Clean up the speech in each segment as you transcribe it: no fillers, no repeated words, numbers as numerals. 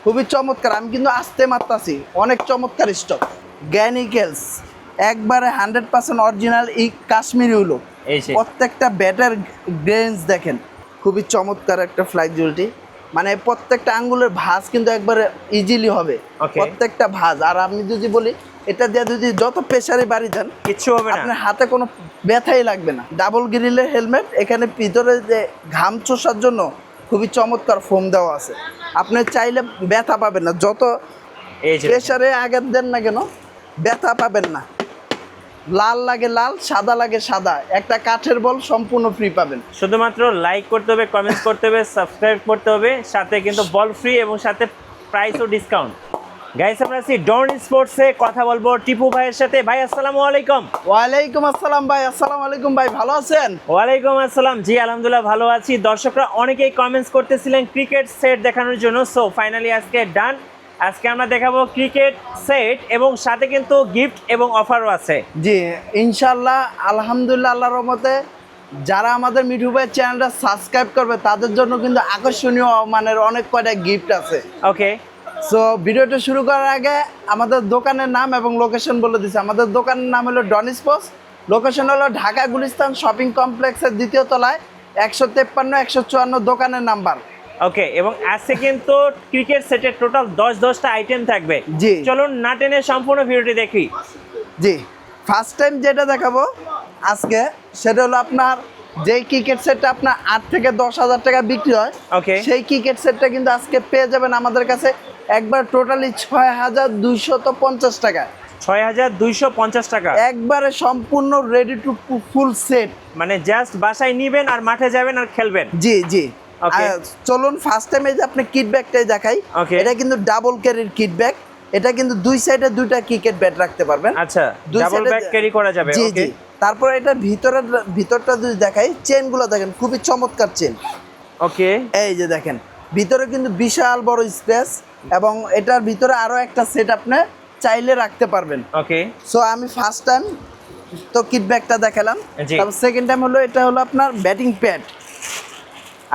খুবই চমৎকার। আমি কিন্তু আসতে মারতাছি, অনেক চমৎকার স্টক। গ্যানিকেলস একবারে 100% অরিজিনাল এই কাশ্মীরি উল। প্রত্যেকটা ব্যাটার গ্রেন্স দেখেন, খুবই চমৎকার একটা ফ্লাইট জুয়েলটি। মানে প্রত্যেকটা আঙ্গুলের ভাঁজ কিন্তু একবারে ইজিলি হবে, প্রত্যেকটা ভাঁজ। আর আমি যদি বলি এটা দিয়ে যদি যত প্রেসারে বাড়ি যান কিচ্ছু হবে না, আপনার হাতে কোনো ব্যথাই লাগবে না। ডাবল গ্রিলের হেলমেট, এখানে ভিতরে যে ঘাম চোষার জন্য খুবই চমৎকার ফোম দেওয়া আছে। আপনি চাইলে ব্যথা পাবেন না, যত প্রেসারে আঘাত দেন না কেন ব্যথা পাবেন না। লাল লাগে লাল, সাদা লাগে সাদা, একটা কাঠের বল সম্পূর্ণ ফ্রি পাবেন। শুধুমাত্র লাইক করতে হবে, কমেন্টস করতে হবে, সাবস্ক্রাইব করতে হবে, সাথে কিন্তু বল ফ্রি এবং সাথে প্রাইসও ডিসকাউন্ট। গাইস আমরা আছি ডন স্পোর্টসে, কথা বলবো টিপু ভাইয়ের সাথে। ভাই আসসালামু আলাইকুম। ওয়ালাইকুম আসসালাম ভাই। আসসালামু আলাইকুম ভাই, ভালো আছেন? ওয়ালাইকুম আসসালাম, জি আলহামদুলিল্লাহ ভালো আছি। দর্শকরা অনেকেই কমেন্টস করতেছিলেন ক্রিকেট সেট দেখানোর জন্য, সো ফাইনালি আজকে ডান। আজকে আমরা দেখাবো ক্রিকেট সেট এবং সাথে কিন্তু গিফট এবং অফারও আছে। জি ইনশাআল্লাহ, আলহামদুলিল্লাহ, আল্লাহর রহমতে যারা আমাদের মিঠু ভাইয়ের চ্যানেলটা সাবস্ক্রাইব করবে তাদের জন্য কিন্তু আকর্ষণীয় মানের অনেক কয়টা গিফট আছে। ওকে, সো ভিডিওটা শুরু করার আগে আমাদের দোকানের নাম এবং লোকেশন বলে দিচ্ছি। আমাদের দোকানের নাম হলো ডন স্পোর্টস, লোকেশন হলো ঢাকা গুলিস্তান শপিং কমপ্লেক্সের 2য় তলায় 153-154 দোকানের নাম্বার। ওকে, এবং আজকে কিন্তু ক্রিকেট সেটের টোটাল 10টা আইটেম থাকবে। জি চলুন না টেনে সম্পূর্ণ ভিডিওটি দেখি। জি, ফার্স্ট টাইম যেটা দেখাবো আজকে সেটা হলো আপনার যেই ক্রিকেট সেটটা আপনার 8 থেকে 10,000 টাকা বিক্রি হয়, ওকে, সেই ক্রিকেট সেটটা কিন্তু আজকে পেয়ে যাবেন আমাদের কাছে একবার টোটালি 6,250 টাকা। 6,250 টাকা একবারে সম্পূর্ণ রেডি টু ফুল সেট, মানে জাস্ট বাসায় নিবেন আর মাঠে যাবেন আর খেলবেন। জি জি। Okay. চলুন ফার্স্ট টাইমে যে আপনি কিট ব্যাগটাই দেখাই। Okay. এটা কিন্তু ডাবল ক্যারির কিট ব্যাগ। এটা কিন্তু দুই সাইডে দুইটা ক্রিকেট ব্যাট রাখতে পারবেন। আচ্ছা, ডাবল ব্যাগ ক্যারি করা যাবে। জি ওকে, জি। তারপর এটা ভিতরটা যদি দেখাই, চেনগুলো দেখেন খুবই চমৎকার চেন। ওকে, এই যে দেখেন ভিতরে কিন্তু বিশাল বড় স্পেস, এবং এটার ভিতরে আরো একটা সেট আপনি চাইলে রাখতে পারবেন। ওকে, সো আমি ফার্স্ট টাইম তো কিট ব্যাগটা দেখালাম, জি। তারপর সেকেন্ড টাইম হলো এটা হলো আপনার ব্যাটিং প্যাড।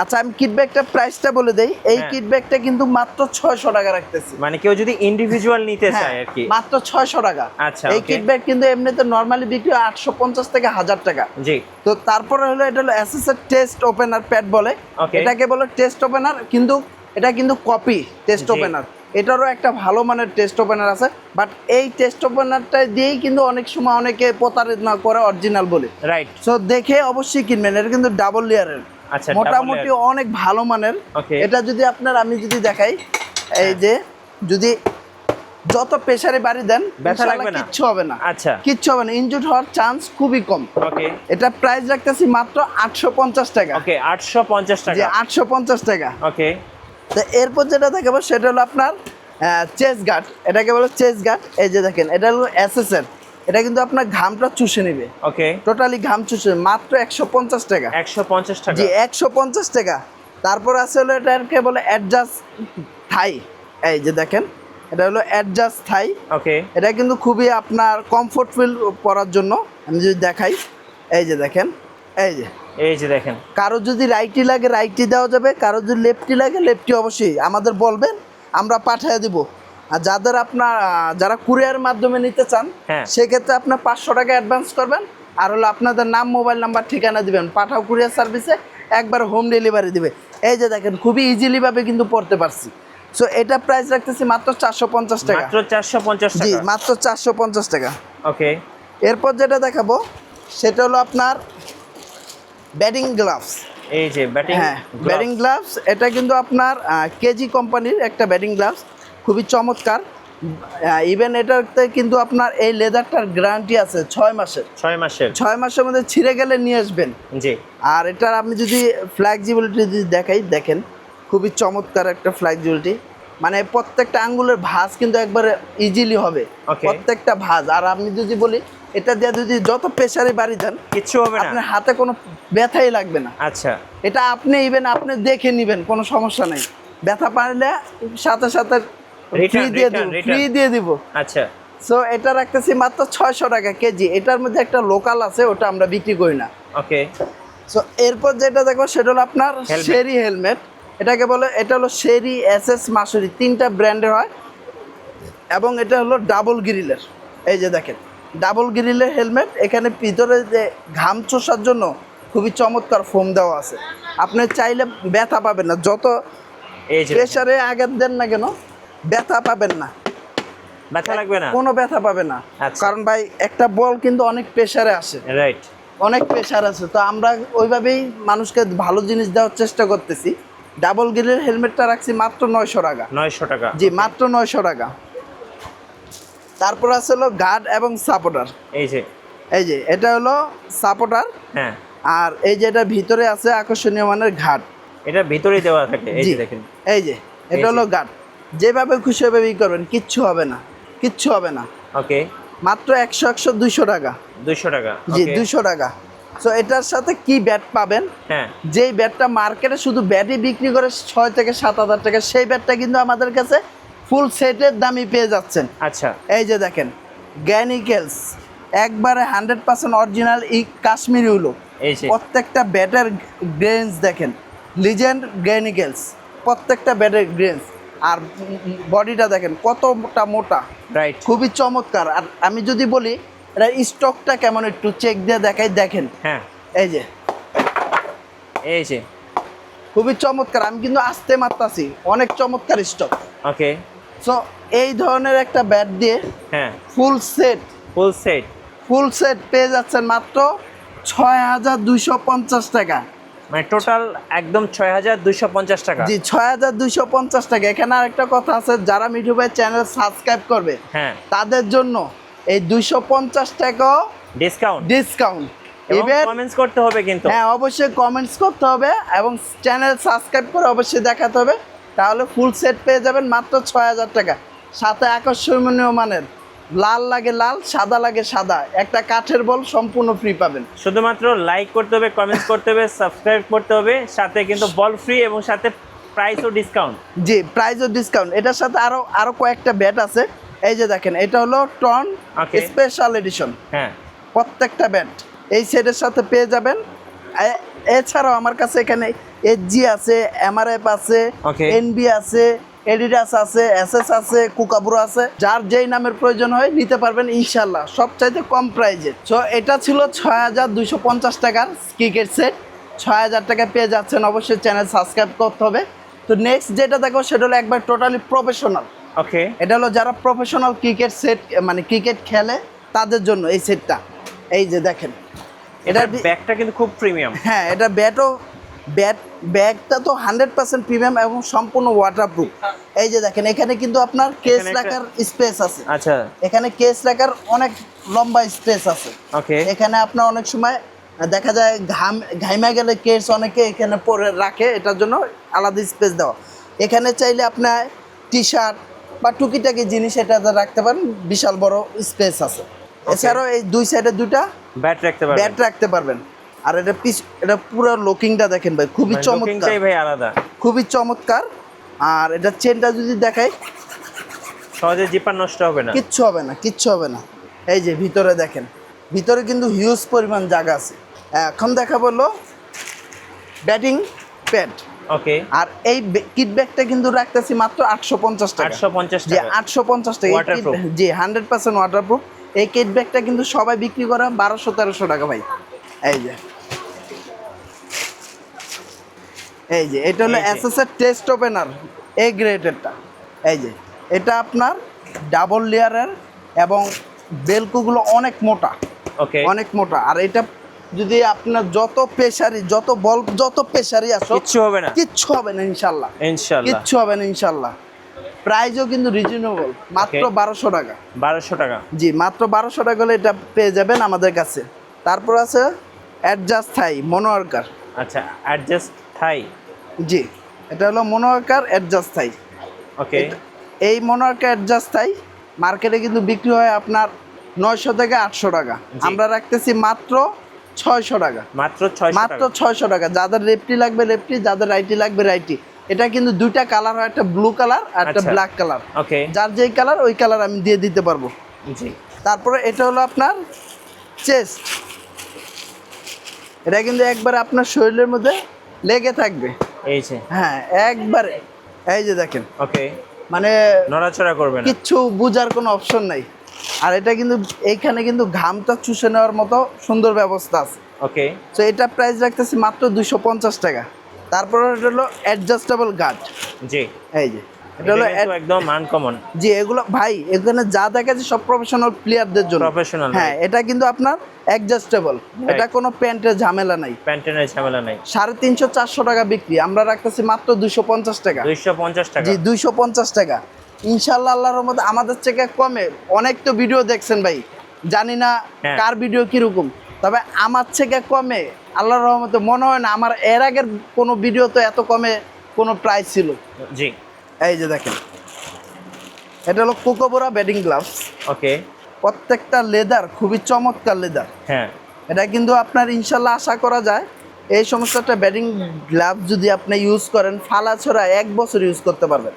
আচ্ছা আমি কিট ব্যাগটার প্রাইসটা বলে দেই। এই কিট ব্যাগটা কিন্তু মাত্র 600 টাকা রাখতেছি। মানে কেউ যদি ইন্ডিভিজুয়াল নিতে চায় আর কি, মাত্র 600 টাকা। আচ্ছা, এই কিট ব্যাগ কিন্তু এমনিতে নরমালি বিক্রি হয় 850 থেকে 1000 টাকা। জি। তো তারপরে হলো এটা হলো এসএসএর টেস্ট ওপেনার প্যাড বলে। Okay. এটাকে বলে টেস্ট ওপেনার, কিন্তু এটা কিন্তু কপি টেস্ট জি। ওপেনার। এটারও একটা ভালো মানের টেস্ট ওপেনার আছে, বাট এই টেস্ট ওপেনারটা দিয়েই কিন্তু অনেক সময় অনেকে প্রতারণা করে অরিজিনাল বলে। রাইট। সো দেখে অবশ্যই কিনবেন, এটা কিন্তু ডাবল লেয়ারের। আচ্ছা, মোটামুটি অনেক ভালো মানের। Okay. এটা যদি আমি যদি দেখাই, এই যে যদি যত প্রেসারে বাড়ি দেন ব্যথা লাগবে না, কিচ্ছু হবে না। আচ্ছা, কিচ্ছু হবে না, ইনজুর হওয়ার চান্স খুবই কম। ওকে, এটা প্রাইস রাখতেছি মাত্র 850 টাকা। ওকে, 850 যে টাকা। 850 টাকা। ওকে, তো এরপর যেটা দেখাবো সেটা হলো আপনার চেস গার্ড। এটাকে বলে চেস গার্ড। এই যে দেখেন এটা হলো এসএসএর। এটা কিন্তু আপনার ঘামটা চুষে নেবে, ওকে, টোটালি ঘাম চুষে, মাত্র 150 টাকা। 150 টাকা। জি 150 টাকা। তারপর আছে হলো এটাকে বলে অ্যাডজাস্ট থাই। এই যে দেখেন এটা হলো অ্যাডজাস্ট থাই। ওকে, এটা কিন্তু খুবই আপনার কমফোর্ট ফিল পরার জন্য। আমি যদি দেখাই, এই যে দেখেন, এই যে দেখেন, কারো যদি রাইটি লাগে রাইটি দেওয়া যাবে, কারো যদি লেফটি লাগে লেফটি অবশ্যই আমাদের বলবেন, আমরা পাঠিয়ে দিব। আর যাদের আপনার যারা কুরিয়ারের মাধ্যমে নিতে চান, হ্যাঁ, সেক্ষেত্রে আপনার 500 টাকা অ্যাডভান্স করবেন, আর হলো আপনাদের নাম, মোবাইল নাম্বার, ঠিকানা দিবেন, পাঠাও কুরিয়ার সার্ভিসে একবার হোম ডেলিভারি দিবে। এই যে দেখেন খুবই ইজিলি ভাবে কিন্তু পড়তে পারছি। সো এটা প্রাইস রাখতেছি মাত্র 450 টাকা। মাত্র 450 জি টাকা। মাত্র 450 টাকা। ওকে, এরপর যেটা দেখাবো সেটা হলো আপনার ব্যাটিং গ্লাভস। এই যে ব্যাটিং, হ্যাঁ ব্যাটিং গ্লাভস। এটা কিন্তু আপনার কেজি কোম্পানির একটা ব্যাটিং গ্লাভস, খুবই চমৎকার। ইভেন এটাতে কিন্তু আপনার এই লেদারটার গ্যারান্টি আছে 6 মাসের। 6 মাসের। 6 মাসের মধ্যে ছিঁড়ে গেলে নিয়ে আসবেন। জি। আর এটার আপনি যদি ফ্লেক্সিবিলিটি যদি দেখাই, দেখেন খুবই চমৎকার একটা ফ্লেক্সিবিলিটি। মানে প্রত্যেকটা আঙ্গুলের ভাঁজ কিন্তু একবারে ইজিলি হবে, প্রত্যেকটা ভাঁজ। আর আমি যদি বলি এটা দিয়ে যদি যত প্রেসারে বাড়ি দেন কিচ্ছু হবে না, আপনার হাতে কোনো ব্যথাই লাগবে না। আচ্ছা, এটা আপনি ইভেন আপনি দেখে নেবেন, কোনো সমস্যা নেই। ব্যথা পারলে সাথে সাথে ফ্রি দিয়ে দিব। আচ্ছা। সো এটা রাখতেছি মাত্র 600 টাকা কেজি। এটার মধ্যে একটা লোকাল আছে, ওটা আমরা বিক্রি করি না। ওকে। সো এরপর যেটা দেখো সেটা হলো আপনার শেরি হেলমেট। এটাকে বলে, এটা হলো শেরি, এসএস, মাসুরি, তিনটা ব্র্যান্ডের হয় এবং এটা হলো ডাবল গ্রিলের। এই যে দেখেন ডাবল গ্রিলের হেলমেট, এখানে ভিতরে যে ঘাম চোষার জন্য খুবই চমৎকার ফোম দেওয়া আছে। আপনি চাইলে ব্যথা পাবেন না, যত এই যে প্রেসারে আঘাত দেন না কেন ব্যথা পাবেন না, ব্যথা লাগবে না। কোনো ব্যথা পাবে না। আচ্ছা। কারণ ভাই একটা বল কিন্তু অনেক প্রেসারে আসে, রাইট। অনেক প্রেসার আছে, তো আমরা ওইভাবেই মানুষকে ভালো জিনিস দেওয়ার চেষ্টা করতেছি। ডাবল গ্রিলের হেলমেটটা রাখছি মাত্র 900 টাকা। 900 টাকা। জি, মাত্র 900 টাকা। তারপর আছে হলো গার্ড এবং সাপোর্টার। এই যে এটা হলো সাপোর্টার, হ্যাঁ, আর এই যে এটার ভিতরে আছে আকর্ষণীয় মানের ঘাট। এটা ভিতরেই দেওয়া থাকে। এই জি, যে দেখেন, এই যে এটা হলো গার্ড, যেভাবে খুশি ভাবেই করবেন, কিচ্ছু হবে না, কিচ্ছু হবে না। ওকে, মাত্র 100 200 টাকা। 200 টাকা। জি, okay, 200 টাকা। সো এটার সাথে কি ব্যাট পাবেন, হ্যাঁ, যেই ব্যাটটা মার্কেটে শুধু ব্যাটই বিক্রি করে 6 থেকে 7 হাজার টাকা, সেই ব্যাটটা কিন্তু আমাদের কাছে ফুল সেটের দামই পেয়ে যাচ্ছেন। আচ্ছা, এই যে দেখেন গ্যানিকেলস, একবারে 100% অরিজিনাল কাশ্মীরি উলো। এই যে প্রত্যেকটা ব্যাটের গ্রেন্স দেখেন, লিজেন্ড গ্যানিকেলস, প্রত্যেকটা ব্যাটের গ্রেন্স। আর বডিটা দেখেন কতটা মোটা, রাইট, খুবই চমৎকার। আর আমি যদি বলি এটা স্টকটা কেমন একটু চেক দিয়ে দেখাই, দেখেন হ্যাঁ, এই যে এই যে খুবই চমৎকার। আমি কিন্তু আসতে মারতাছি, অনেক চমৎকার স্টক। ওকে, সো এই ধরনের একটা ব্যাট দিয়ে হ্যাঁ, ফুল সেট ফুল সেট পেয়ে যাচ্ছেন মাত্র 6250 টাকা। মানে টোটাল একদম 6250 টাকা। জি, 6250 টাকা। এখানে আরেকটা কথা আছে, যারা মিঠু ভাই চ্যানেল সাবস্ক্রাইব করবে হ্যাঁ, তাদের জন্য এই 250 টাকা ডিসকাউন্ট। এবং এবার কমেন্টস করতে হবে কিন্তু। হ্যাঁ, অবশ্যই কমেন্টস করতে হবে এবং চ্যানেল সাবস্ক্রাইব করে অবশ্যই দেখাতে হবে, তাহলে ফুল সেট পেয়ে যাবেন মাত্র 6000 টাকা। সাথে আকর্ষণীয় মানের লাল লাগে লাল, সাদা লাগে সাদা, একটা কাঠের বল সম্পূর্ণ ফ্রি পাবেন। শুধুমাত্র লাইক করতে হবে, কমেন্টস করতে হবে, সাবস্ক্রাইব করতে হবে, সাথে কিন্তু বল ফ্রি এবং সাথে প্রাইসও ডিসকাউন্ট। জি, প্রাইসও ডিসকাউন্ট। এটার সাথে আরো কয়েকটা ব্যাট আছে। এই যে দেখেন এটা হলো টন Okay. Special edition. হ্যাঁ, প্রত্যেকটা ব্যাট এই সেটের সাথে পেয়ে যাবেন। এছাড়াও আমার কাছে এখানে এসজি আছে, এমআরএফ আছে, Okay. এনবি আছে, এডিডাস আছে, এসএস আছে, কুকাবুরো আছে, যার যেই নামের প্রয়োজন হয় নিতে পারবেন ইনশাল্লাহ, সবচাইতে কম প্রাইজে। সো এটা ছিল 6250 টাকার ক্রিকেট সেট। 6000 টাকায় পেয়ে যাচ্ছেন, অবশ্যই চ্যানেল সাবস্ক্রাইব করতে হবে। তো নেক্সট যেটা দেখো সেটা হলো একবার টোটালি প্রফেশনাল। ওকে, এটা হলো যারা প্রফেশনাল ক্রিকেট সেট, মানে ক্রিকেট খেলে তাদের জন্য এই সেটটা। এই যে দেখেন এটার ব্যাগটা কিন্তু খুব প্রিমিয়াম। হ্যাঁ, এটা ব্যাগটা তো 100% প্রিমিয়াম এবং সম্পূর্ণ ওয়াটারপ্রুফ। এই যে দেখেন এখানে কিন্তু আপনার কেস রাখার স্পেস আছে। আচ্ছা, এখানে কেস রাখার অনেক লম্বা স্পেস আছে। ওকে, এখানে আপনার অনেক সময় দেখা যায় ঘাইমা গেলে কেস অনেকে এখানে পরে রাখে, এটার জন্য আলাদা স্পেস দেওয়া। এখানে চাইলে আপনার টি শার্ট বা টুকিটাকি জিনিস এটাতে রাখতে পারেন, বিশাল বড় স্পেস আছে। এছাড়াও এই দুই সাইডে দুইটা ব্যাট রাখতে পারবেন। আর এটা পুরো লুকিংটা দেখেন ভাই, খুবই চমৎকার ভাই, আলাদা, খুবই চমৎকার। আর এটা চেনটা যদি দেখাই, সহজে জিপার নষ্ট হবে না, কিচ্ছু হবে না, কিচ্ছু হবে না। এই যে ভিতরে দেখেন, ভিতরে কিন্তু হিউজ পরিমাণ জায়গা আছে। এখন দেখা বললো ব্যাটিং প্যাড। ওকে, আর এই কিট ব্যাগটা কিন্তু রাখতেছি মাত্র 850 টাকা। 850 জি, টাকা, 850 টাকা। Waterproof। জি, 100% ওয়াটারপ্রুফ। এই কিট ব্যাগটা কিন্তু সবাই বিক্রি করে 1200-1300 টাকা ভাই। এই যে এটা হলো এসএস এর টেস্ট ওপেনার, এ গ্রেডেরটা। এই যে এটা আপনার ডাবল লেয়ারের এবং বেলকুগুলো অনেক মোটা, ওকে, অনেক মোটা। আর এটা যদি আপনার যত প্রেসারি আসো কিচ্ছু হবে না, কিচ্ছু হবে না ইনশাল্লাহ, ইনশাআল্লাহ, কিচ্ছু হবে না ইনশাল্লাহ। প্রাইসও কিন্তু রিজনেবল, মাত্র 1200 টাকা। 1200 টাকা। জি, মাত্র 1200 টাকা হলে এটা পেয়ে যাবেন আমাদের কাছে। তারপর আছে অ্যাডজাস্ট থাই মনোয়ার্কার। আচ্ছা, অ্যাডজাস্ট থাই। জি, এটা হলো মনোয়ার্কার অ্যাডজাস্ট থাই। ওকে, এই মনোয়ার্কার অ্যাডজাস্ট থাই মার্কেটে কিন্তু বিক্রি হয় আপনার 900 থেকে 800 টাকা। আমরা রাখতেছি মাত্র 600 টাকা। মাত্র 600 টাকা। যাদের লেফটি লাগবে লেফটি, যাদের রাইটি লাগবে রাইটি। এটা কিন্তু দুইটা কালার হয়, একটা ব্লু কালার আর একটা ব্ল্যাক কালার। ওকে, যার যেই কালার ওই কালার আমি দিয়ে দিতে পারবো। জি। তারপরে এটা হলো আপনার চেস্ট। এটা কিন্তু একবারে আপনার শরীরের মধ্যে লেগে থাকবে। এই যে হ্যাঁ একবারে এই যে দেখেন ওকে, মানে নড়াচড়া করবে না। কিচ্ছু বুঝার কোনো অপশন নাই। আর এটা কিন্তু এইখানে কিন্তু ঘামটা চুষে নেওয়ার মতো সুন্দর ব্যবস্থা আছে। ওকে, তো এটা প্রাইস রাখতেছি মাত্র 250 টাকা। তারপরে এটা হলো অ্যাডজাস্টেবল গার্ড। জি, এই যে এটা এটা হলো কিন্তু একদম আনকমন, জি এগুলো ভাই এখানে যা দেখা যাচ্ছে সব প্রফেশনাল প্লেয়ারদের জন্য। প্রফেশনাল। হ্যাঁ এটা কিন্তু আপনার অ্যাডজাস্টেবল, এটা কোনো প্যান্টের ঝামেলা নাই। প্যান্টেনের ঝামেলা নাই। 350-400 টাকা বিক্রি, আমরা রাখতেছি মাত্র 250 টাকা। 250 টাকা। জি 250 টাকা। ইনশাল্লাহ আল্লাহর রহমতে আমাদের থেকে কমে অনেক তো ভিডিও দেখছেন ভাই, জানি না হ্যাঁ। কার ভিডিও কিরকম, তবে আমার থেকে কমে আল্লাহর রহমতে মনে হয় না আমার এর আগের কোনো ভিডিও তো এত কমে কোনো প্রাইস ছিল। জি, এই যে দেখেন এটা হলো কোকোবোরা ব্যাটিং গ্লাভস। ওকে, প্রত্যেকটা লেদার খুবই চমৎকার লেদার। হ্যাঁ, এটা কিন্তু আপনার ইনশাল্লাহ আশা করা যায় এই সমস্ত একটা ব্যাটিং গ্লাভ যদি আপনি ইউজ করেন ফালা ছড়া 1 বছর ইউজ করতে পারবেন।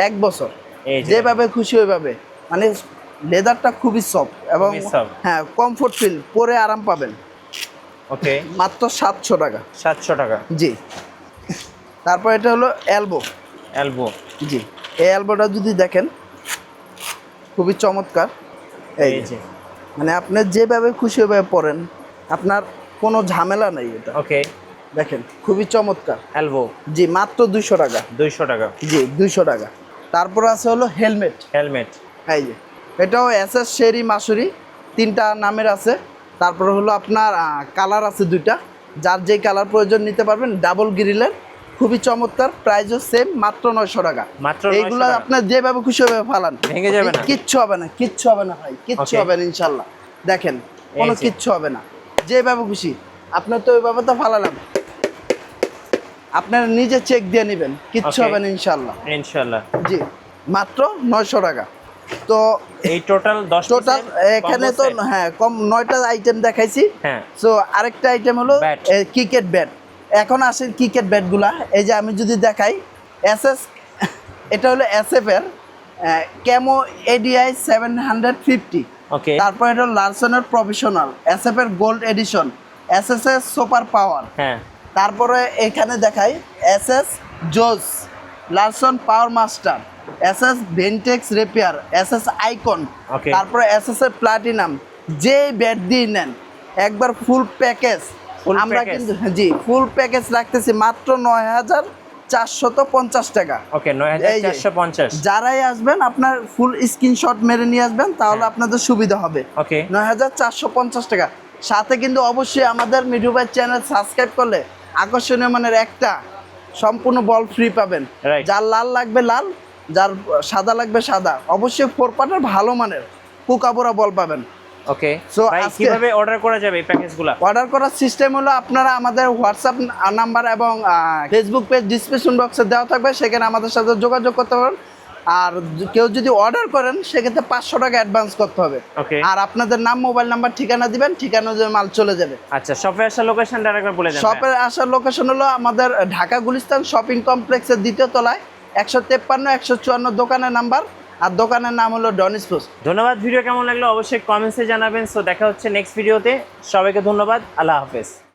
1 বছর এই যে যেভাবে খুশি ওইভাবে, মানে লেদারটা খুবই সফট এবং খুবই soft। হ্যাঁ কমফোর্ট ফিল, পরে আরাম পাবেন। ওকে, মাত্র 700 টাকা। 700 টাকা। জি তারপর এটা হলো এলবো। এলবো, জি এই এলবোটা যদি দেখেন খুবই চমৎকার। এই এই যে যে মানে আপনি যেভাবে খুশি ওইভাবে পরেন, আপনার কোনো ঝামেলা নেই। এটা ওকে, দেখেন খুবই চমৎকার। এলবো, জি মাত্র 200 টাকা। 200 টাকা। জি 200 টাকা। তারপর আছে হলো হেলমেট। হেলমেট, এই যে এটাও এসএস শেরি মাসুরি, 3টা নামের আছে। তারপর হলো আপনার কালার আছে 2টা, যার যেই কালার প্রয়োজন নিতে পারবেন। ডাবল গ্রিলের, খুবই চমৎকার, প্রাইসও সেম, মাত্র 900 টাকা। মাত্র এইগুলো 900 টাকা। আপনার যেভাবে খুশি হবে ফালান, ভেঙে যাবে না? কিচ্ছু হবে না, কিচ্ছু হবে না ভাই, কিচ্ছু Okay. হবে না ইনশাল্লাহ। দেখেন কোনো এই যে। কিচ্ছু হবে না, যেভাবে খুশি। আপনার তো ওইভাবে তো ফালালাম, আপনারা নিজে চেক দিয়ে নেবেন, কিচ্ছু Okay. হবে না ইনশাল্লাহ। ইনশাআল্লাহ। জি মাত্র 900 টাকা। তো এই টোটাল 10 টোটাল এখানে তো হ্যাঁ কম 9টা আইটেম দেখাইছি। হ্যাঁ, সো আরেকটা আইটেম হলো Bat. Cricket bat. এখন আসেন ক্রিকেট ব্যাটগুলা, এই যে আমি যদি দেখাই এসএস, এটা হলো এসএফ এর ক্যামো এডিআই 750। ওকে, তারপর এটা হলো লারসনের প্রফেশনাল, এসএফ এর গোল্ড এডিশন, এসএস এর সুপার পাওয়ার। হ্যাঁ, তারপরে এখানে দেখাই এসএস জোস, লারসন পাওয়ার মাস্টার, এসএস ভেন্টেক্স রেপিয়ার, এসএস আইকন, Okay. তারপরে এসএস এর প্লাটিনাম। যে ব্যাট দিয়ে নেন একবার ফুল প্যাকেজ, Full আমরা package? কিন্তু জি ফুল প্যাকেজ রাখতেছি মাত্র 9450 টাকা। ওকে, এই যে, 9450। যারাই আসবেন আপনার ফুল স্ক্রিনশট মেরে নিয়ে আসবেন, তাহলে হ্যাঁ। আপনাদের সুবিধা হবে। ওকে, 9450 টাকা। সাথে কিন্তু অবশ্যই আমাদের মিঠু ভাই চ্যানেল সাবস্ক্রাইব করলে আকর্ষণীয় মানের একটা সম্পূর্ণ বল ফ্রি পাবেন। Right. যার লাল লাগবে লাল, যার সাদা লাগবে সাদা। অবশ্যই 4 পার্টের ভালো মানের কোকাবোরা বল পাবেন। ওকে। So, ভাই আজকে- কিভাবে অর্ডার করা যাবে এই প্যাকেজগুলো? অর্ডার করার সিস্টেম হলো আপনারা আমাদের হোয়াটসঅ্যাপ নাম্বার এবং ফেসবুক পেজ ডিসক্রিপশন বক্সে দেওয়া থাকবে, সেখানে আমাদের সাথে যোগাযোগ করতে পারেন। আর কেউ যদি অর্ডার করেন সেক্ষেত্রে 500 টাকা অ্যাডভান্স করতে হবে। ওকে, আর আপনাদের নাম, মোবাইল নাম্বার, ঠিকানা দিবেন, ঠিকানা অনুযায়ী মাল চলে যাবে। আচ্ছা, শপে আসার লোকেশনটা আরেকবার বলে দেন। শপের আসার লোকেশন হলো আমাদের ঢাকা গুলিস্তান শপিং কমপ্লেক্সের 2য় তলায় 153-154 দোকানের নাম্বার, আর দোকানের নাম হলো ডনিস ফুডস। ধন্যবাদ। ভিডিও কেমন লাগলো অবশ্যই কমেন্টসে জানাবেন। সো দেখা হচ্ছে নেক্সট ভিডিওতে। সবাইকে ধন্যবাদ। আল্লাহ হাফেজ।